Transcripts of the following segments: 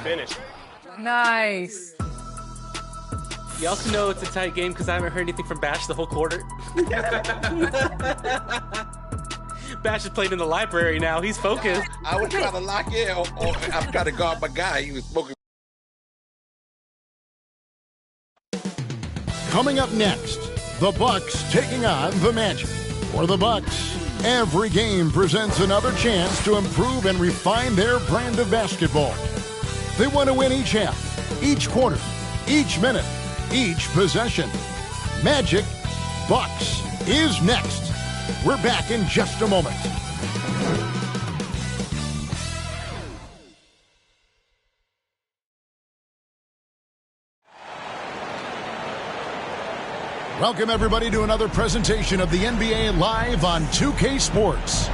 finish. Nice. You also know it's a tight game because I haven't heard anything from Bash the whole quarter. Bash is playing in the library now. He's focused. I was trying to lock in. I'm trying to guard my guy. He was smoking. Coming up next, the Bucks taking on the Magic. For the Bucks, every game presents another chance to improve and refine their brand of basketball. They want to win each half, each quarter, each minute, each possession. Magic Bucks is next. We're back in just a moment. Welcome, everybody, to another presentation of the NBA Live on 2K Sports.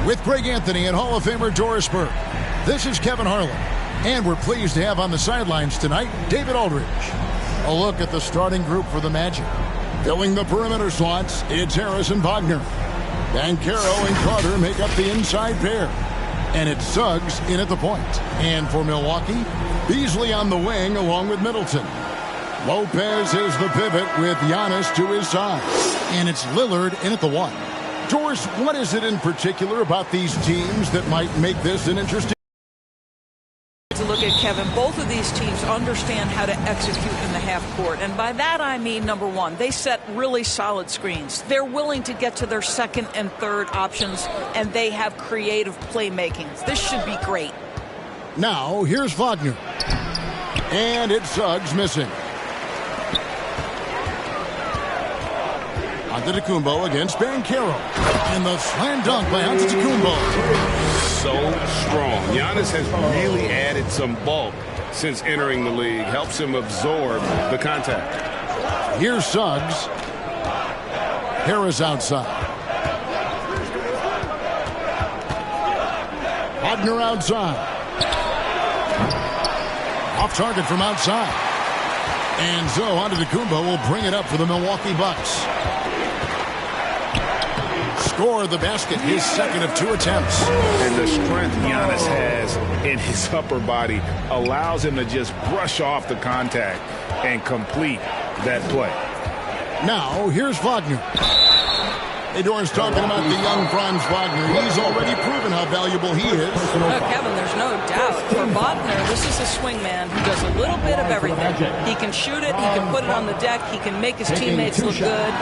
With Greg Anthony and Hall of Famer Doris Burke, this is Kevin Harlan. And we're pleased to have on the sidelines tonight, David Aldridge. A look at the starting group for the Magic. Filling the perimeter slots, it's Harris and Wagner. Banchero and Carter make up the inside pair. And it's Suggs in at the point. And for Milwaukee, Beasley on the wing along with Middleton. Lopez is the pivot with Giannis to his side. And it's Lillard in at the one. Doris, what is it in particular about these teams that might make this an interesting? To look at, Kevin, both of these teams understand how to execute in the half court. And by that I mean, number one, they set really solid screens. They're willing to get to their second and third options, and they have creative playmaking. This should be great. Now, here's Wagner. And it's Suggs missing. Antetokounmpo against Banchero. And the slam dunk by Antetokounmpo. So strong. Giannis has really added some bulk since entering the league. Helps him absorb the contact. Here's Suggs. Harris outside. Wagner outside. Off target from outside. And so Antetokounmpo will bring it up for the Milwaukee Bucks. Score the basket, his second of 2 attempts. And the strength Giannis has in his upper body allows him to just brush off the contact and complete that play. Now, here's Wagner. Hey, Doran's talking about the young Franz Wagner. He's already proven how valuable he is. Kevin, there's no doubt. For Wagner, this is a swing man who does a little bit of everything. He can shoot it. He can put it on the deck. He can make his teammates look good.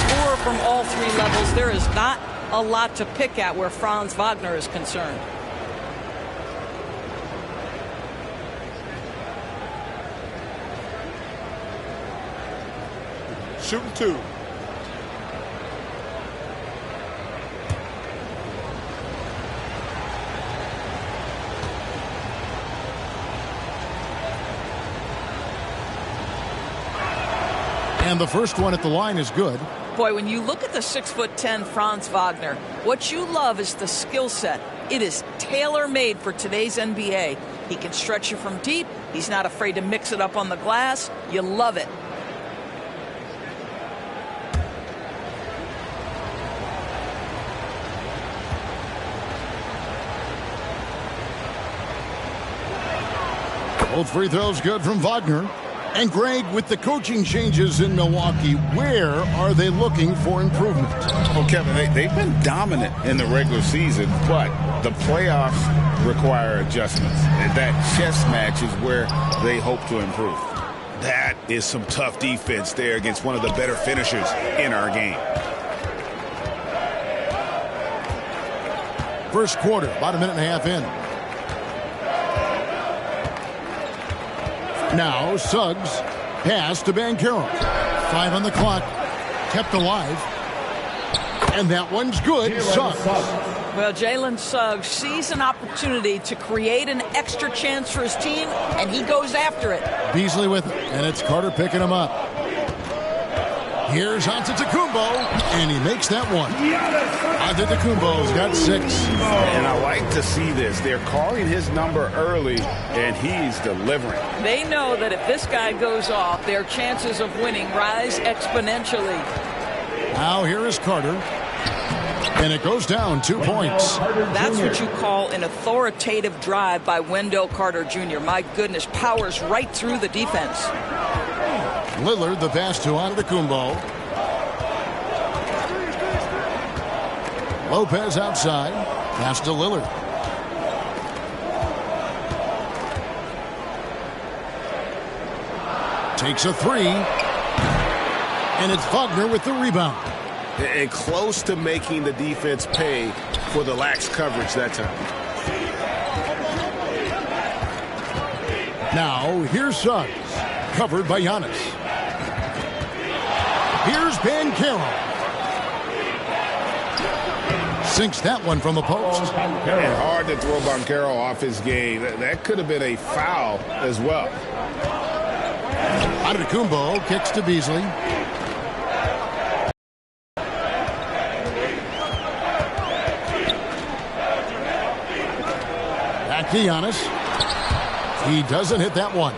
Score from all 3 levels. There is not a lot to pick at where Franz Wagner is concerned. Shooting 2. And the first one at the line is good. Boy, when you look at the 6'10" Franz Wagner, what you love is the skill set. It is tailor-made for today's NBA. He can stretch you from deep. He's not afraid to mix it up on the glass. You love it. Both free throws good from Wagner. And Greg, with the coaching changes in Milwaukee, where are they looking for improvement? Well, Kevin, they've been dominant in the regular season, but the playoffs require adjustments. And that chess match is where they hope to improve. That is some tough defense there against one of the better finishers in our game. First quarter, about a minute and a half in. Now Suggs, pass to Banchero. 5 on the clock, kept alive. And that one's good. Suggs. Well, Jalen Suggs sees an opportunity to create an extra chance for his team, and he goes after it. Beasley with it, and it's Carter picking him up. Here's Antetokounmpo, and he makes that one. Antetokounmpo's got 6. And I like to see this. They're calling his number early, and he's delivering. They know that if this guy goes off, their chances of winning rise exponentially. Now here is Carter. And it goes down 2 points. That's what you call an authoritative drive by Wendell Carter Jr. My goodness, powers right through the defense. Lillard, the pass to Antetokounmpo. Lopez outside. Pass to Lillard. Takes a three. And it's Wagner with the rebound. And close to making the defense pay for the lax coverage that time. Now, here's Suggs. Covered by Giannis. Here's Banchero. Sinks that one from the post. And hard to throw Banchero off his game. That could have been a foul as well. Antetokounmpo kicks to Beasley. Back to Giannis. He doesn't hit that one.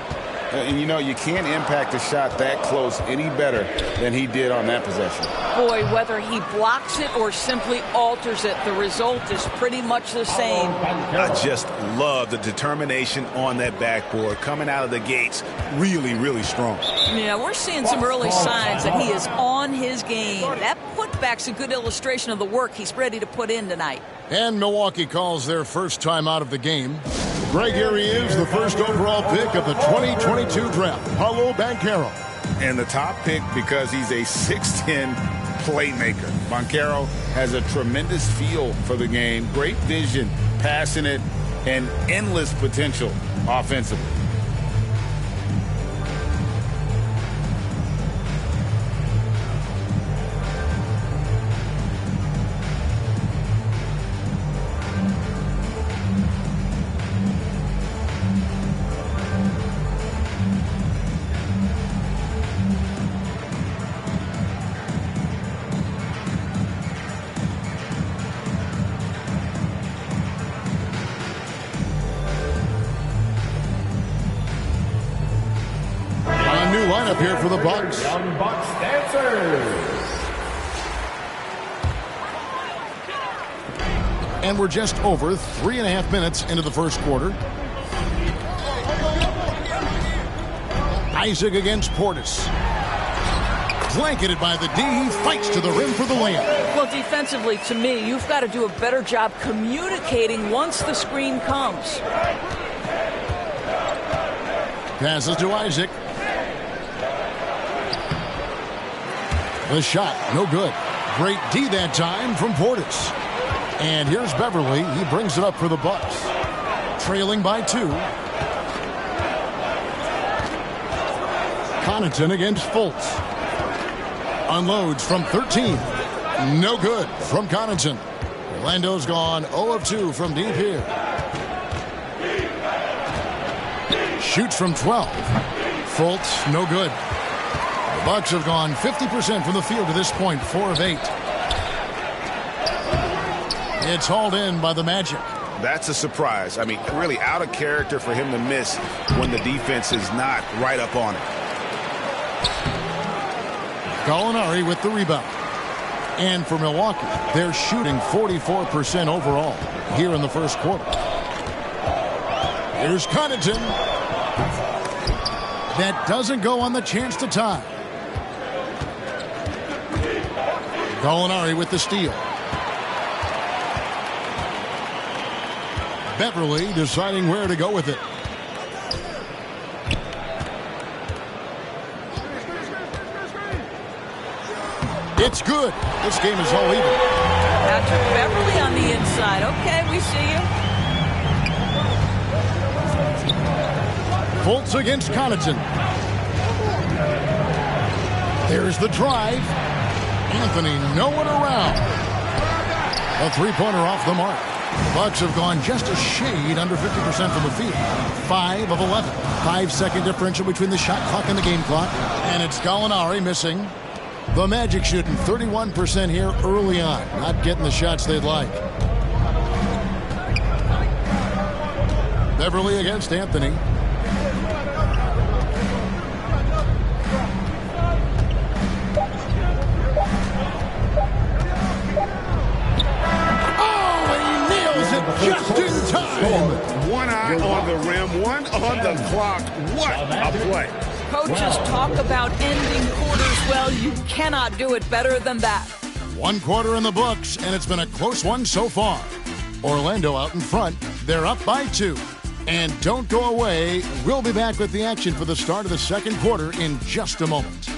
And you know, you can't impact a shot that close any better than he did on that possession. Boy, whether he blocks it or simply alters it, the result is pretty much the same. I just love the determination on that backboard. Coming out of the gates, really, really strong. Yeah, we're seeing some early signs that he is on his game. That putback's a good illustration of the work he's ready to put in tonight. And Milwaukee calls their first time out of the game. Greg, here he is, the first overall pick of the 2022 draft, Paolo Banchero. And the top pick because he's a 6'10 playmaker. Banchero has a tremendous feel for the game, great vision, passing it, and endless potential offensively. Here for the Bucks. Young Bucks dancers. And we're just over 3.5 minutes into the first quarter. Isaac against Portis. Blanketed by the D. He fights to the rim for the layup. Well, defensively, to me, you've got to do a better job communicating once the screen comes. Passes to Isaac. The shot, no good. Great D that time from Portis. And here's Beverly. He brings it up for the Bucks. Trailing by 2. Connaughton against Fultz. Unloads from 13. No good from Connaughton. Orlando's gone 0 of 2 from deep here. Shoots from 12. Fultz, no good. The Bucks have gone 50% from the field to this point, 4 of 8. It's hauled in by the Magic. That's a surprise. I mean, really out of character for him to miss when the defense is not right up on it. Gallinari with the rebound. And for Milwaukee, they're shooting 44% overall here in the first quarter. Here's Connaughton. That doesn't go on the chance to tie. Gallinari with the steal. Beverly deciding where to go with it. It's good. This game is all even. Patrick Beverly on the inside. Okay, we see you. Fultz against Connaughton. There's the drive. Anthony, no one around. A three-pointer off the mark. The Bucks have gone just a shade under 50% from the field. 5 of 11. 5-second differential between the shot clock and the game clock. And it's Gallinari missing. The Magic shooting 31% here early on. Not getting the shots they'd like. Beverly against Anthony. just in time. One eye on the rim, one on the clock. What a play. Coaches talk about ending quarters. Well, you cannot do it better than that. 1 quarter in the books, and it's been a close one so far. Orlando out in front. They're up by 2. And don't go away. We'll be back with the action for the start of the second quarter in just a moment.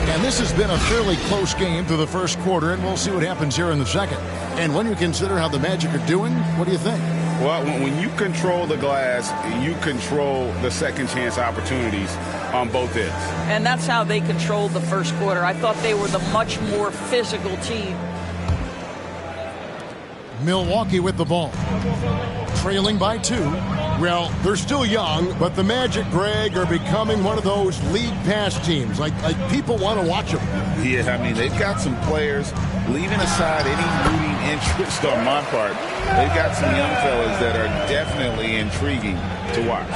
And this has been a fairly close game through the first quarter, and we'll see what happens here in the second. And when you consider how the Magic are doing, what do you think? Well, when you control the glass, you control the second chance opportunities on both ends. And that's how they controlled the first quarter. I thought they were the much more physical team. Milwaukee with the ball. Trailing by 2. Well, they're still young, but the Magic, Greg, are becoming one of those league pass teams. Like people want to watch them. Yeah, I mean, they've got some players, leaving aside any rooting interest on my part, they've got some young fellas that are definitely intriguing to watch.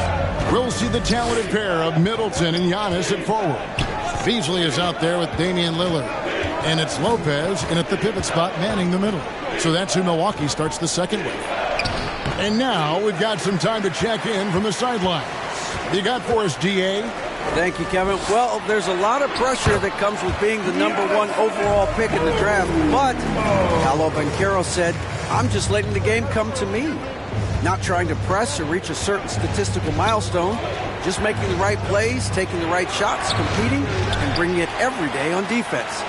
We'll see the talented pair of Middleton and Giannis at forward. Beasley is out there with Damian Lillard. And it's Lopez in at the pivot spot manning the middle. So that's who Milwaukee starts the second with. And now we've got some time to check in from the sidelines. You got for us, DA? Thank you, Kevin. Well, there's a lot of pressure that comes with being the #1 overall pick in the draft. But Paolo Banchero said, I'm just letting the game come to me. Not trying to press or reach a certain statistical milestone. Just making the right plays, taking the right shots, competing, and bringing it every day on defense.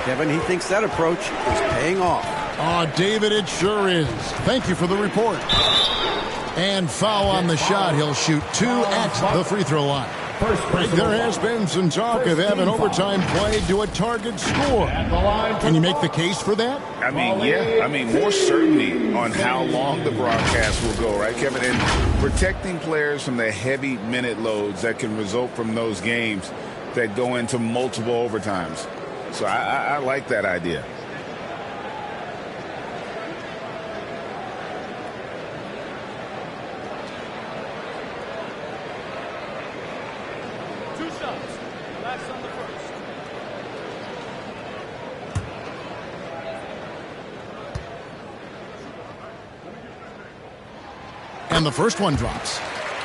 Kevin, he thinks that approach is paying off. Oh, David, it sure is. Thank you for the report. And foul on the shot. He'll shoot 2 at the free throw line. There has been some talk of having overtime played to a target score. Can you make the case for that? I mean, yeah. I mean, more certainty on how long the broadcast will go, right, Kevin? And protecting players from the heavy minute loads that can result from those games that go into multiple overtimes. So I like that idea. And the first one drops.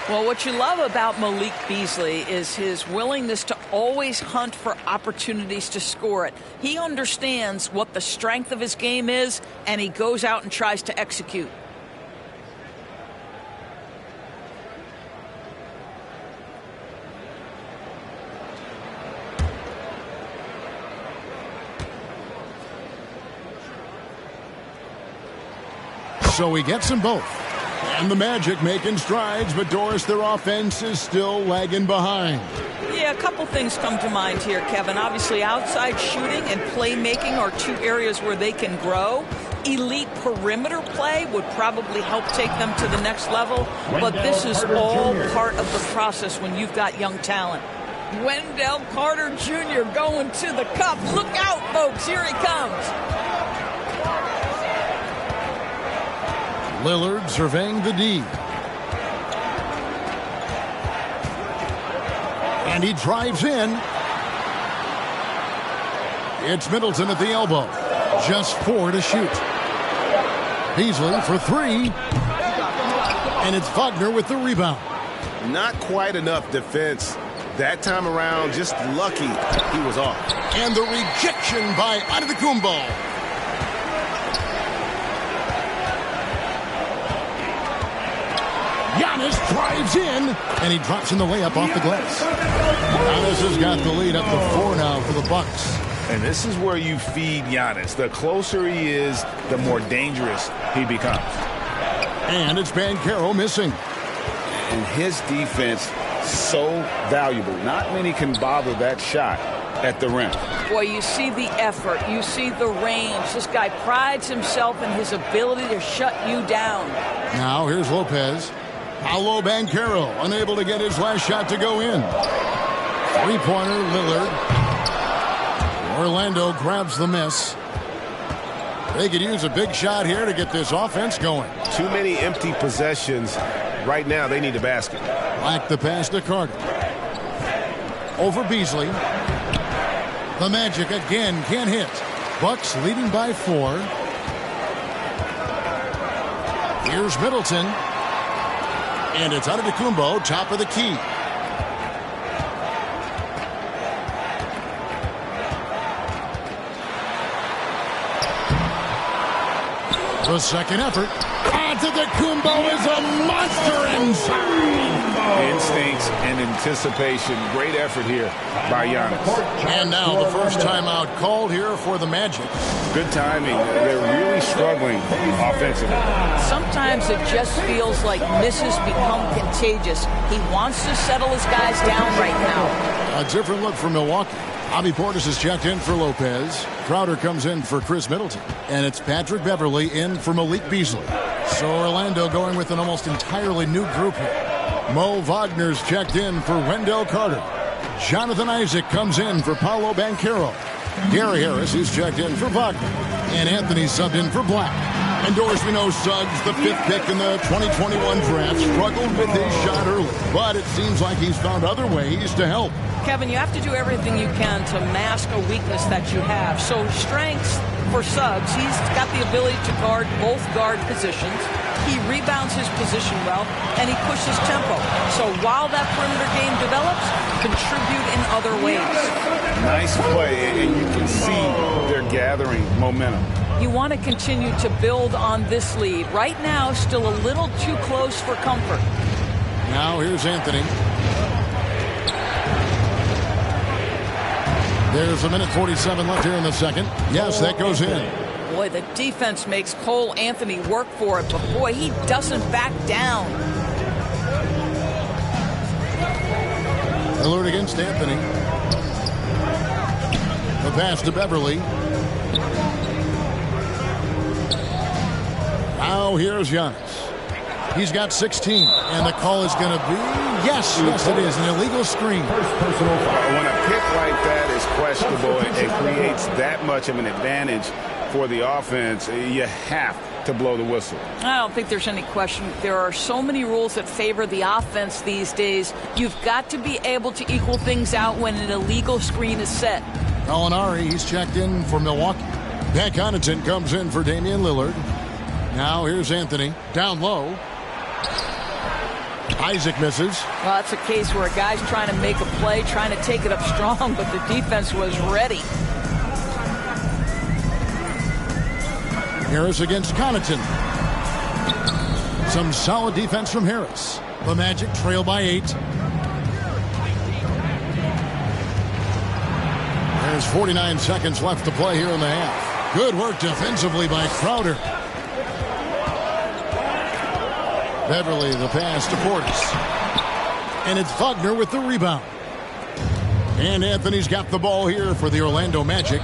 Well, what you love about Malik Beasley is his willingness to always hunt for opportunities to score it. He understands what the strength of his game is, and he goes out and tries to execute. So he gets them both. And the Magic making strides, but Doris, their offense is still lagging behind. Yeah, a couple things come to mind here, Kevin. Obviously, outside shooting and playmaking are 2 areas where they can grow. Elite perimeter play would probably help take them to the next level, but this is all part of the process when you've got young talent. Wendell Carter Jr. going to the cup. Look out, folks. Here he comes. Lillard surveying the D. And he drives in. It's Middleton at the elbow. Just 4 to shoot. Beasley for 3. And it's Wagner with the rebound. Not quite enough defense that time around. Just lucky he was off. And the rejection by Antetokounmpo. Giannis drives in, and he drops in the layup off the glass. Giannis has got the lead up to 4 now for the Bucks. And this is where you feed Giannis. The closer he is, the more dangerous he becomes. And it's Banchero missing. And his defense so valuable. Not many can bother that shot at the rim. Boy, you see the effort. You see the range. This guy prides himself in his ability to shut you down. Now here's Lopez. Paolo Banchero unable to get his last shot to go in. 3-pointer Lillard. Orlando grabs the miss. They could use a big shot here to get this offense going. Too many empty possessions. Right now they need a basket. Like the pass to Carter. Over Beasley. The Magic again can't hit. Bucks leading by 4. Here's Middleton. And it's Antetokounmpo, top of the key. The second effort. Antetokounmpo is a monster inside. Instincts and anticipation. Great effort here by Giannis. And now the first timeout called here for the Magic. Good timing. They're really struggling offensively. Sometimes it just feels like misses become contagious. He wants to settle his guys down right now. A different look for Milwaukee. Bobby Portis is checked in for Lopez. Crowder comes in for Chris Middleton. And it's Patrick Beverley in for Malik Beasley. So Orlando going with an almost entirely new group here. Mo Wagner's checked in for Wendell Carter. Jonathan Isaac comes in for Paolo Banchero. Gary Harris is checked in for Wagner. And Anthony subbed in for Black. And Doris, we know Suggs, the 5th pick in the 2021 draft, struggled with his shot early. But it seems like he's found other ways to help. Kevin, you have to do everything you can to mask a weakness that you have. So strengths for Suggs, he's got the ability to guard both guard positions. He rebounds his position well, and he pushes tempo. So while that perimeter game develops, contribute in other ways. Nice play, and you can see they're gathering momentum. You want to continue to build on this lead. Right now, still a little too close for comfort. Now here's Anthony. There's a minute 47 left here in the second. Yes, that goes in. Boy, the defense makes Cole Anthony work for it, but boy, he doesn't back down. Alert against Anthony. The pass to Beverly. Now here's Giannis. He's got 16, and the call is going to be, yes, it is, an illegal screen. When a pick like that is questionable, it creates that much of an advantage for the offense. You have to blow the whistle. I don't think there's any question. There are so many rules that favor the offense these days. You've got to be able to equal things out when an illegal screen is set. Gallinari, he's checked in for Milwaukee. Pat Connaughton comes in for Damian Lillard. Now here's Anthony, down low. Isaac misses. Well, that's a case where a guy's trying to make a play, trying to take it up strong, but the defense was ready. Harris against Connaughton. Some solid defense from Harris. The Magic trail by 8. There's 49 seconds left to play here in the half. Good work defensively by Crowder. Beverly, the pass to Portis. And it's Wagner with the rebound. And Anthony's got the ball here for the Orlando Magic.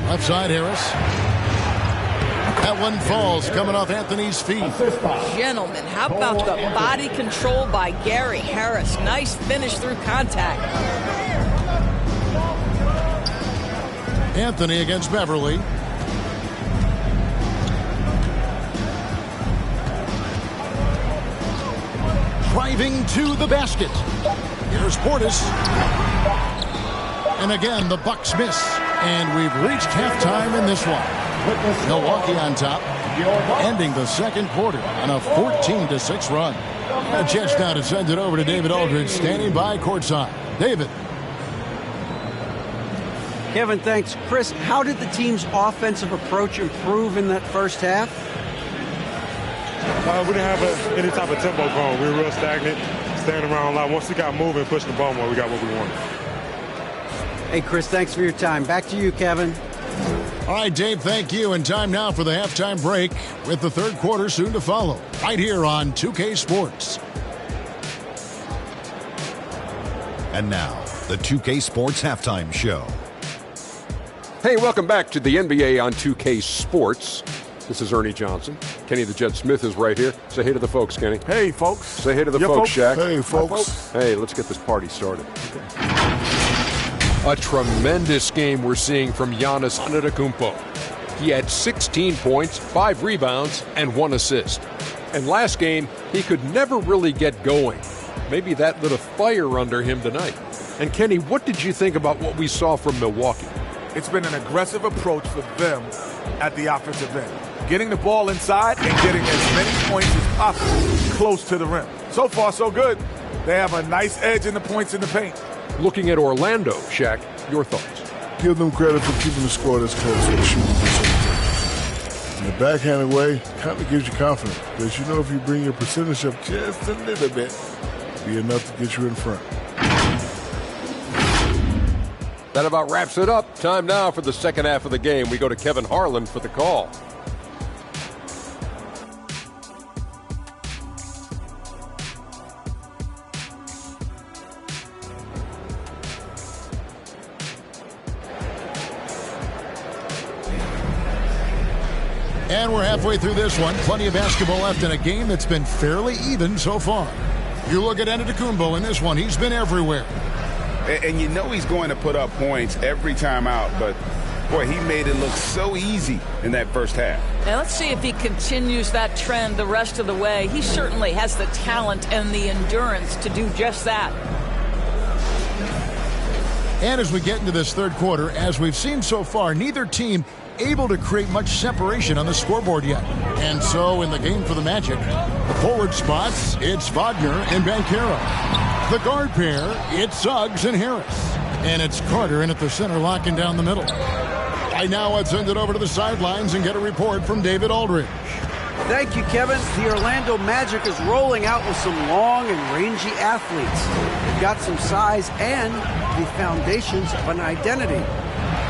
Left side, Harris. That one falls, coming off Anthony's feet. Gentlemen, how about the body control by Gary Harris? Nice finish through contact. Anthony against Beverly. Driving to the basket. Here's Portis. And again, the Bucks miss. And we've reached halftime in this one. Milwaukee on top, ending the second quarter on a 14-6 run. A chance now to send it over to David Aldridge, standing by courtside. David. Kevin, thanks. Chris, how did the team's offensive approach improve in that first half? We didn't have any type of tempo going. We were real stagnant, standing around a lot. Once we got moving, pushed the ball more, we got what we wanted. Hey, Chris, thanks for your time. Back to you, Kevin. All right, Dave, thank you. And time now for the halftime break with the third quarter soon to follow. Right here on 2K Sports. And now, the 2K Sports Halftime Show. Hey, welcome back to the NBA on 2K Sports. This is Ernie Johnson. Kenny the Jet Smith is right here. Say hey to the folks, Kenny. Hey, folks. Say hey to the folks, Shaq. Hey, folks. Hey, let's get this party started. A tremendous game we're seeing from Giannis Antetokounmpo. He had 16 points, 5 rebounds, and 1 assist. And last game, he could never really get going. Maybe that lit a fire under him tonight. And Kenny, what did you think about what we saw from Milwaukee? It's been an aggressive approach for them at the offensive end. Getting the ball inside and getting as many points as possible close to the rim. So far, so good. They have a nice edge in the points in the paint. Looking at Orlando, Shaq, your thoughts? Give them credit for keeping the score this close with the shooting percentage. In the backhanded way, kind of gives you confidence because you know if you bring your percentage up just a little bit, it'll be enough to get you in front. That about wraps it up. Time now for the second half of the game. We go to Kevin Harlan for the call. And we're halfway through this one. Plenty of basketball left in a game that's been fairly even so far. You look at Antetokounmpo in this one. He's been everywhere. And you know he's going to put up points every time out, but boy, he made it look so easy in that first half. Now let's see if he continues that trend the rest of the way. He certainly has the talent and the endurance to do just that. And as we get into this third quarter, as we've seen so far, neither team able to create much separation on the scoreboard yet. And so in the game for the Magic, the forward spots, it's Wagner and Banchero. The guard pair, it's Suggs and Harris. And it's Carter in at the center, locking down the middle. Right now, let's send it over to the sidelines and get a report from David Aldridge. Thank you, Kevin. The Orlando Magic is rolling out with some long and rangy athletes. They've got some size and the foundations of an identity.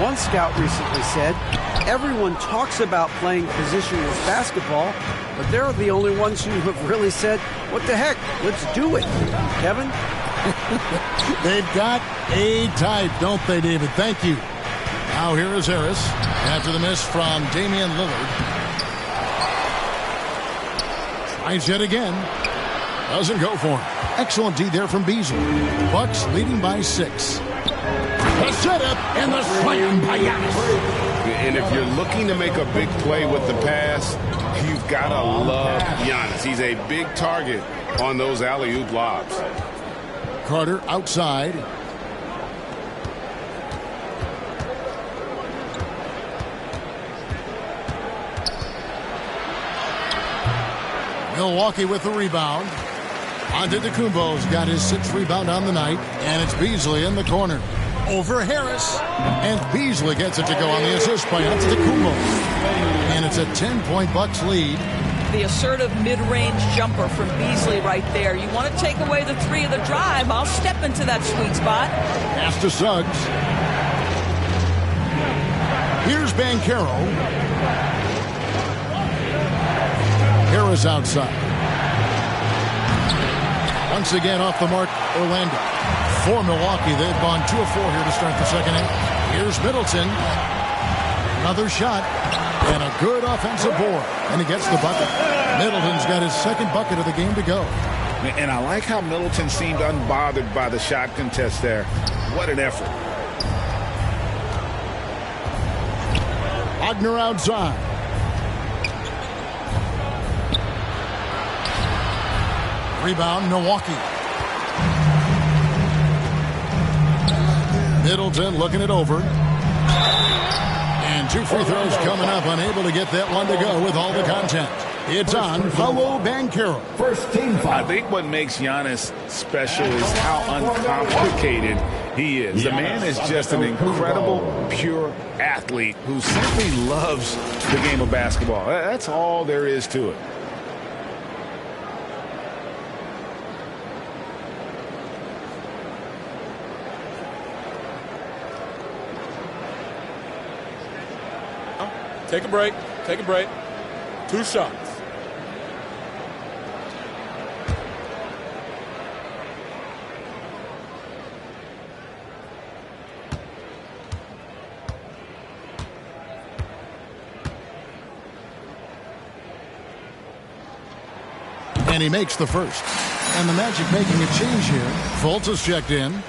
One scout recently said, everyone talks about playing positionless basketball, but they're the only ones who have really said, what the heck, let's do it. Kevin? They've got a type, don't they, David? Thank you. Now here is Harris after the miss from Damian Lillard. Tries yet again. Doesn't go for him. Excellent D there from Beasley. Bucks leading by 6. The setup and the slam by Giannis. And if you're looking to make a big play with the pass, you've got to love Giannis. He's a big target on those alley-oop lobs. Carter outside. Milwaukee with the rebound. Antetokounmpo's got his 6th rebound on the night, and it's Beasley in the corner. Over Harris, and Beasley gets it to go on the assist by Antetokounmpo. And it's a 10-point Bucks lead. The assertive mid-range jumper from Beasley right there. You want to take away the 3 of the drive, I'll step into that sweet spot. Pass to Suggs. Here's Banchero. Harris outside. Once again off the mark, Orlando. For Milwaukee, they've gone 2 of 4 here to start the second half. Here's Middleton. Another shot. And a good offensive board. And he gets the bucket. Middleton's got his 2nd bucket of the game to go. And I like how Middleton seemed unbothered by the shot contest there. What an effort. Wagner outside. Rebound, Milwaukee. Middleton looking it over. And 2 free throws coming up. Unable to get that one to go with all the contact. It's on Paolo Banchero. First team foul. I think what makes Giannis special is how uncomplicated he is. The man is just an incredible, pure athlete who simply loves the game of basketball. That's all there is to it. Take a break. Take a break. 2 shots. And he makes the first. And the Magic making a change here. Fultz is checked in.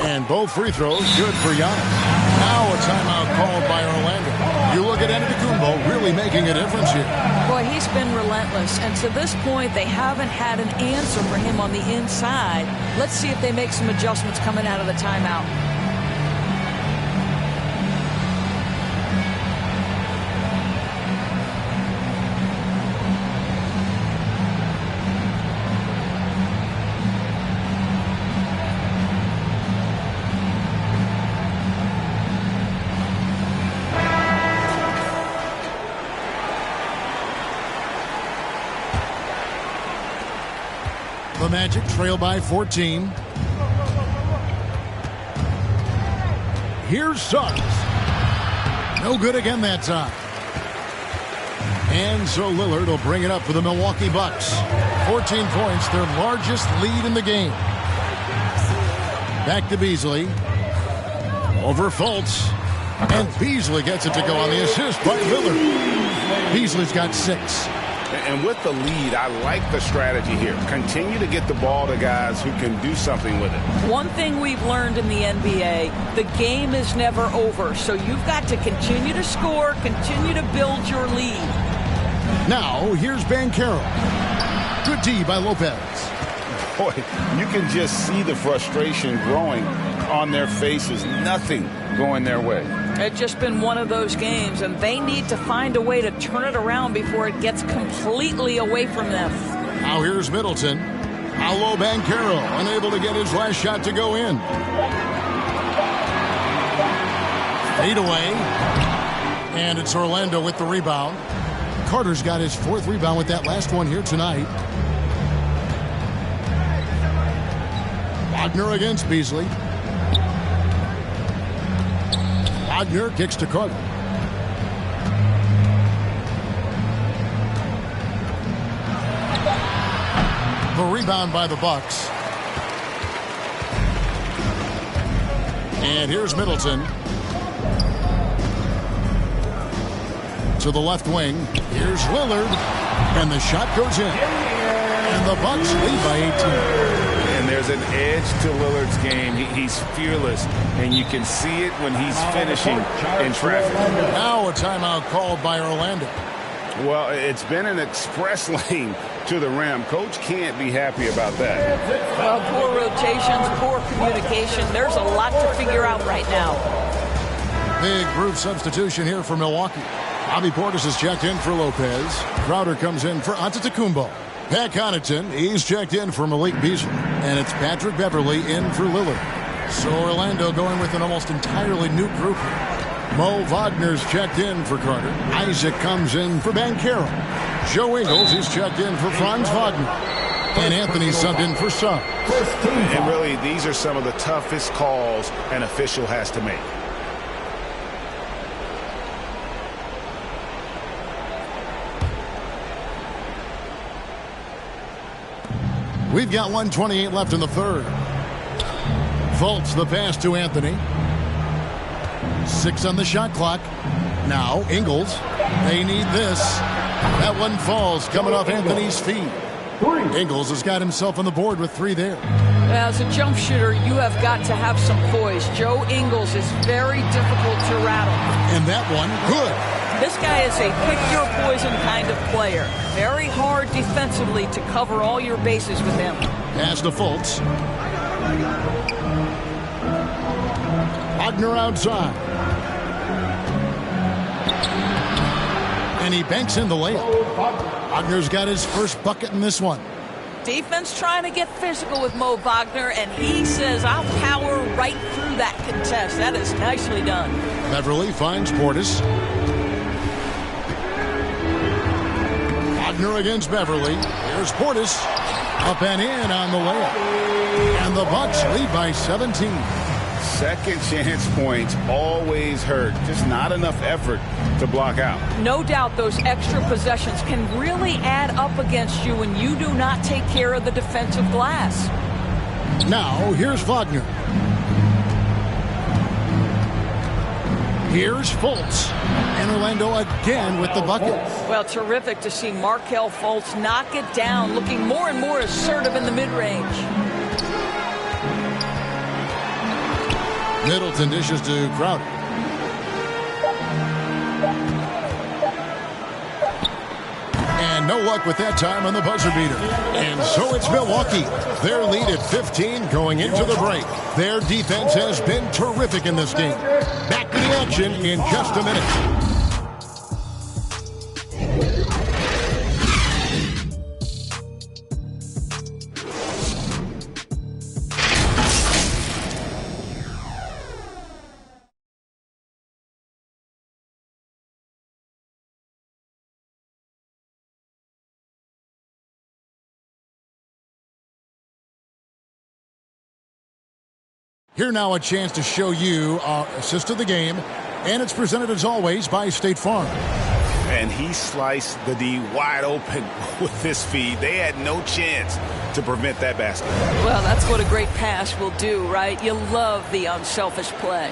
And both free throws good for Giannis. Now a timeout called by Orlando. You look at Antetokounmpo really making a difference here. Boy, he's been relentless. And to this point, they haven't had an answer for him on the inside. Let's see if they make some adjustments coming out of the timeout. The Magic trail by 14. Here's Suggs. No good again that time. And so Lillard will bring it up for the Milwaukee Bucks. 14 points, their largest lead in the game. Back to Beasley. Over Fultz. And Beasley gets it to go on the assist by Lillard. Beasley's got 6. And with the lead, I like the strategy here. Continue to get the ball to guys who can do something with it. One thing we've learned in the NBA, the game is never over. So you've got to continue to score, continue to build your lead. Now, here's Banchero. Good D by Lopez. Boy, you can just see the frustration growing on their faces. Nothing going their way. It's just been one of those games, and they need to find a way to turn it around before it gets completely away from them. Now here's Middleton. Paolo Banchero unable to get his last shot to go in. Fade away. And it's Orlando with the rebound. Carter's got his 4th rebound with that last one here tonight. Wagner against Beasley. Wagner kicks to Carter. The rebound by the Bucks. And here's Middleton. To the left wing. Here's Lillard. And the shot goes in. And the Bucks lead by 18. And there's an edge to Lillard's game. He's fearless, and you can see it when he's finishing in traffic. Now a timeout called by Orlando. Well, it's been an express lane to the rim. Coach can't be happy about that. Well, poor rotations, poor communication. There's a lot to figure out right now. Big group substitution here for Milwaukee. Bobby Portis is checked in for Lopez. Crowder comes in for Antetokounmpo. Pat Connaughton, he's checked in for Malik Beasley. And it's Patrick Beverley in for Lillard. So Orlando going with an almost entirely new group here. Mo Wagner's checked in for Carter. Isaac comes in for Banchero. Joe Ingles is checked in for Franz Wagner. And Anthony subbed in for Suggs. And really, these are some of the toughest calls an official has to make. We've got 1:28 left in the third. Fultz the pass to Anthony. 6 on the shot clock. Now Ingles. They need this. That one falls coming off Anthony's feet. Ingles has got himself on the board with 3 there. As a jump shooter, you have got to have some poise. Joe Ingles is very difficult to rattle. And that one, good. This guy is a pick-your-poison kind of player. Very hard defensively to cover all your bases with him. Pass to Fultz. Wagner outside. And he banks in the layup. Wagner's got his first bucket in this one. Defense trying to get physical with Mo Wagner, and he says, I'll power right through that contest. That is nicely done. Beverley finds Portis. Wagner against Beverley. Here's Portis. Up and in on the layup. And the Bucks lead by 17. Second chance points always hurt. Just not enough effort to block out. No doubt those extra possessions can really add up against you when you do not take care of the defensive glass. Now, here's Wagner. Here's Fultz. And Orlando again with the bucket. Well, terrific to see Markelle Fultz knock it down, looking more and more assertive in the mid-range. Middleton dishes to Crowder. And no luck with that time on the buzzer beater. And so it's Milwaukee. Their lead at 15 going into the break. Their defense has been terrific in this game. Back to the action in just a minute. Here now a chance to show you our assist of the game, and it's presented as always by State Farm. And he sliced the D wide open with this feed. They had no chance to prevent that basket. Well, that's what a great pass will do, right? You love the unselfish play.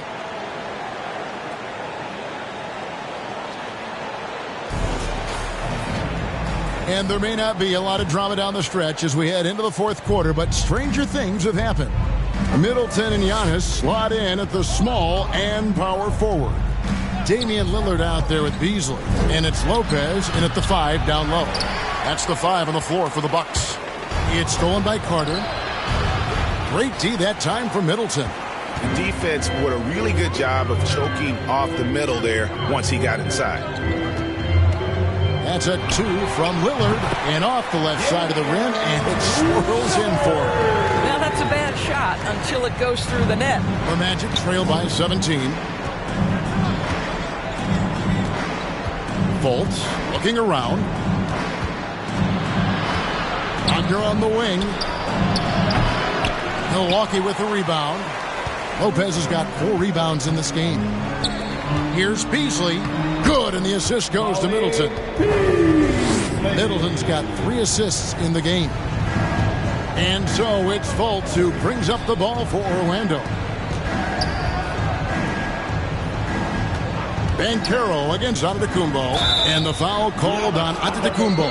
And there may not be a lot of drama down the stretch as we head into the fourth quarter, but stranger things have happened. Middleton and Giannis slot in at the small and power forward. Damian Lillard out there with Beasley. And it's Lopez in at the 5 down low. That's the 5 on the floor for the Bucks. It's stolen by Carter. Great D that time for Middleton. The defense did a really good job of choking off the middle there once he got inside. That's a 2 from Lillard. And off the left side of the rim, and it swirls in for him. Now that's a bad shot until it goes through the net. The Magic trail by 17. Fultz looking around. Wagner on the wing. Milwaukee with the rebound. Lopez has got 4 rebounds in this game. Here's Beasley. Good, and the assist goes to Middleton. Middleton's got 3 assists in the game. And so it's Fultz who brings up the ball for Orlando. Banchero against Antetokounmpo, and the foul called on Antetokounmpo.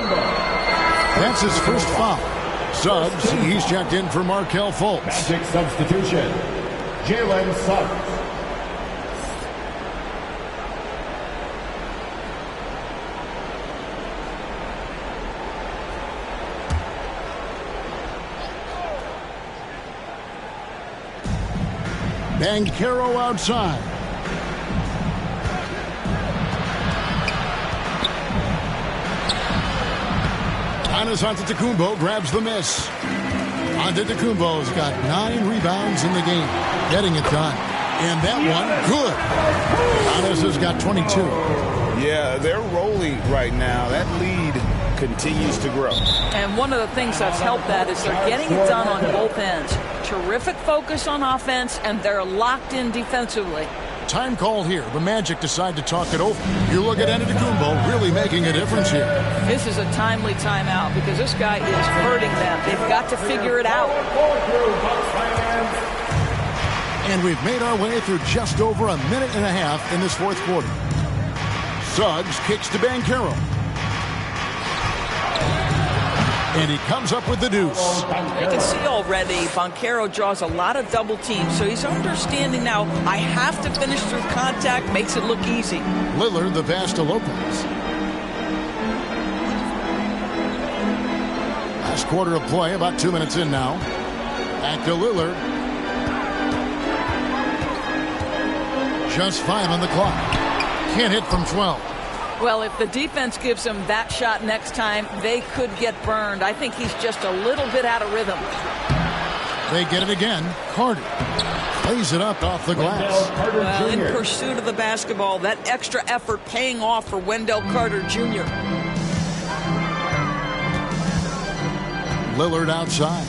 That's his first foul. Suggs, he's checked in for Markelle Fultz. Magic substitution, Jalen Suggs. Banchero outside. Giannis Antetokounmpo grabs the miss. Antetokounmpo's got 9 rebounds in the game, getting it done. And that one, good. Giannis has got 22. Yeah, they're rolling right now. That lead continues to grow. And one of the things that's helped that is they're getting it done on both ends. Terrific focus on offense, and they're locked in defensively. Time call here. The Magic decide to talk it over. You look at Antetokounmpo really making a difference here. This is a timely timeout because this guy is hurting them. They've got to figure it out. And we've made our way through just over a minute and a half in this fourth quarter. Suggs kicks to Banchero. And he comes up with the deuce. You can see already Banchero draws a lot of double teams, so he's understanding now I have to finish through contact, makes it look easy. Lillard the pass to Lopez. Last quarter of play, about 2 minutes in now. Back to Lillard. Just 5 on the clock. Can't hit from 12. Well, if the defense gives him that shot next time, they could get burned. I think he's just a little bit out of rhythm. They get it again. Carter plays it up off the glass. Well, in pursuit of the basketball, that extra effort paying off for Wendell Carter Jr. Lillard outside.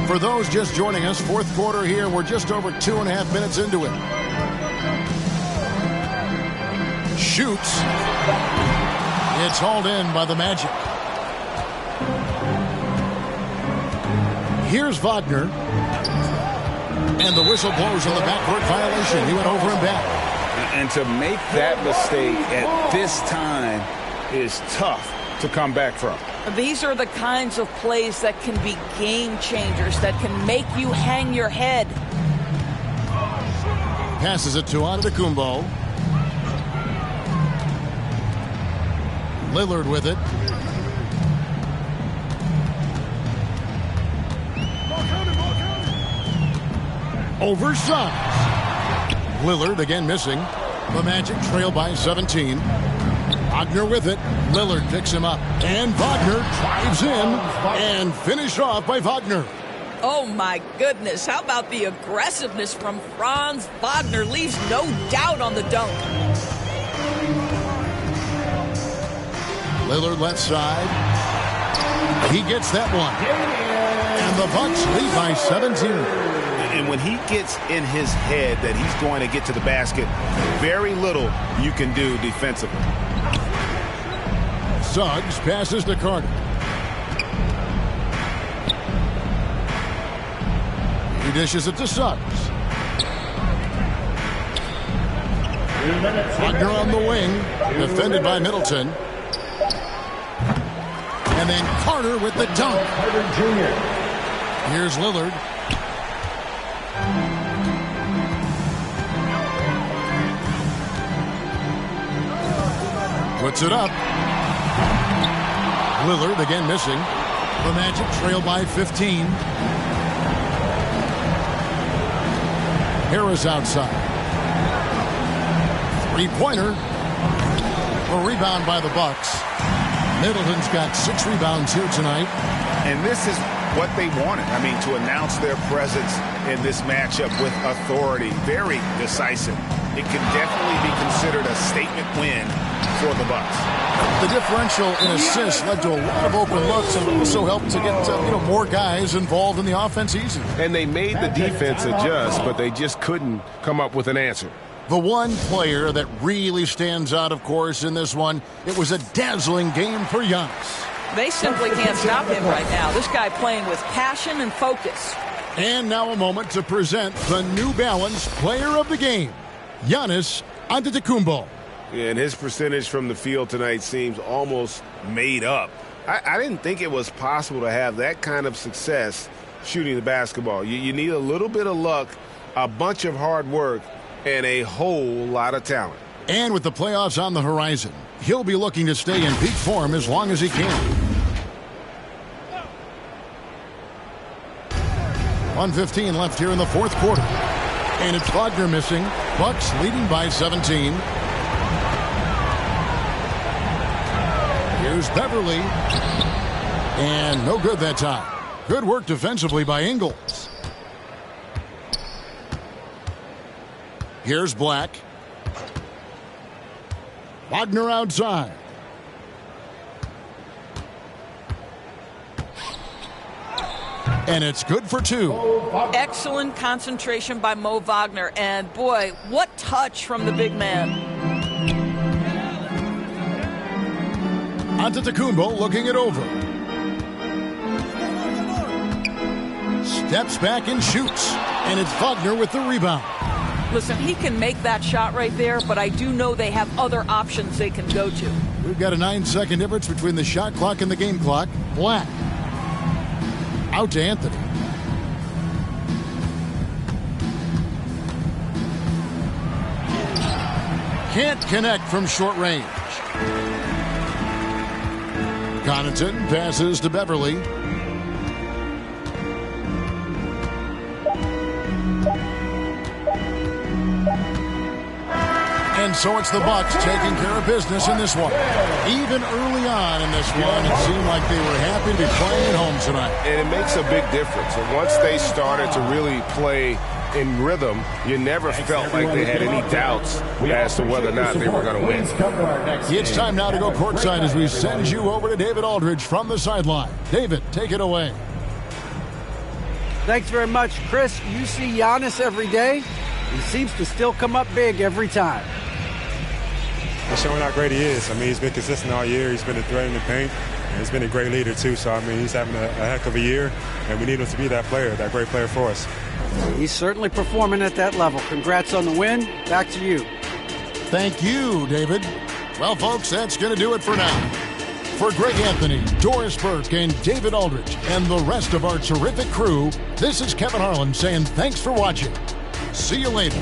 For those just joining us, fourth quarter here. We're just over 2.5 minutes into it. Shoots. It's hauled in by the Magic. Here's Wagner. And the whistle blows on the backcourt violation. He went over and back. And to make that mistake at this time is tough to come back from. These are the kinds of plays that can be game changers, that can make you hang your head. Passes it to Antetokounmpo. Lillard with it. Over Suggs. Lillard again missing. The Magic trail by 17. Wagner with it. Lillard picks him up. And Wagner drives in and finished off by Wagner. Oh, my goodness. How about the aggressiveness from Franz Wagner? Leaves no doubt on the dunk. Lillard left side. He gets that one. And the Bucks lead by 17. And when he gets in his head that he's going to get to the basket, very little you can do defensively. Suggs passes to Carter. He dishes it to Suggs. Wagner on the wing, defended by Middleton. And then Carter with the dunk. Here's Lillard. Puts it up. Lillard again missing. The Magic trail by 15. Harris outside. Three-pointer. A rebound by the Bucks. Middleton's got 6 rebounds here tonight. And this is what they wanted. I mean, to announce their presence in this matchup with authority. Very decisive. It can definitely be considered a statement win for the Bucks. The differential in assists led to a lot of open looks and also helped to get more guys involved in the offense easy. And they made the defense adjust, but they just couldn't come up with an answer. The one player that really stands out, of course, in this one, it was a dazzling game for Giannis. They simply can't stop him right now. This guy playing with passion and focus. And now a moment to present the New Balance Player of the Game, Giannis Antetokounmpo. And his percentage from the field tonight seems almost made up. I didn't think it was possible to have that kind of success shooting the basketball. You need a little bit of luck, a bunch of hard work, and a whole lot of talent. And with the playoffs on the horizon, he'll be looking to stay in peak form as long as he can. 1:15 left here in the fourth quarter. And it's Wagner missing. Bucks leading by 17. Here's Beverly. And no good that time. Good work defensively by Ingles. Here's Black. Wagner outside. And it's good for 2. Excellent concentration by Mo Wagner. And boy, what touch from the big man. Antetokounmpo looking it over. Steps back and shoots. And it's Wagner with the rebound. Listen, he can make that shot right there, but I do know they have other options they can go to. We've got a 9-second difference between the shot clock and the game clock. Black. Out to Anthony. Can't connect from short range. Connaughton passes to Beverly. And so it's the Bucks taking care of business in this one. Even early on in this one, it seemed like they were happy to be playing at home tonight. And it makes a big difference. And once they started to really play in rhythm, you never felt like they had any doubts as to whether or not they were going to win. It's time now to go courtside as we send you over to David Aldridge from the sideline. David, take it away. Thanks very much, Chris. You see Giannis every day. He seems to still come up big every time. He's showing how great he is. I mean, he's been consistent all year. He's been a threat in the paint. And he's been a great leader, too. So, I mean, he's having a heck of a year. And we need him to be that player, that great player for us. He's certainly performing at that level. Congrats on the win. Back to you. Thank you, David. Well, folks, that's going to do it for now. For Greg Anthony, Doris Burke, and David Aldridge, and the rest of our terrific crew, this is Kevin Harlan saying thanks for watching. See you later.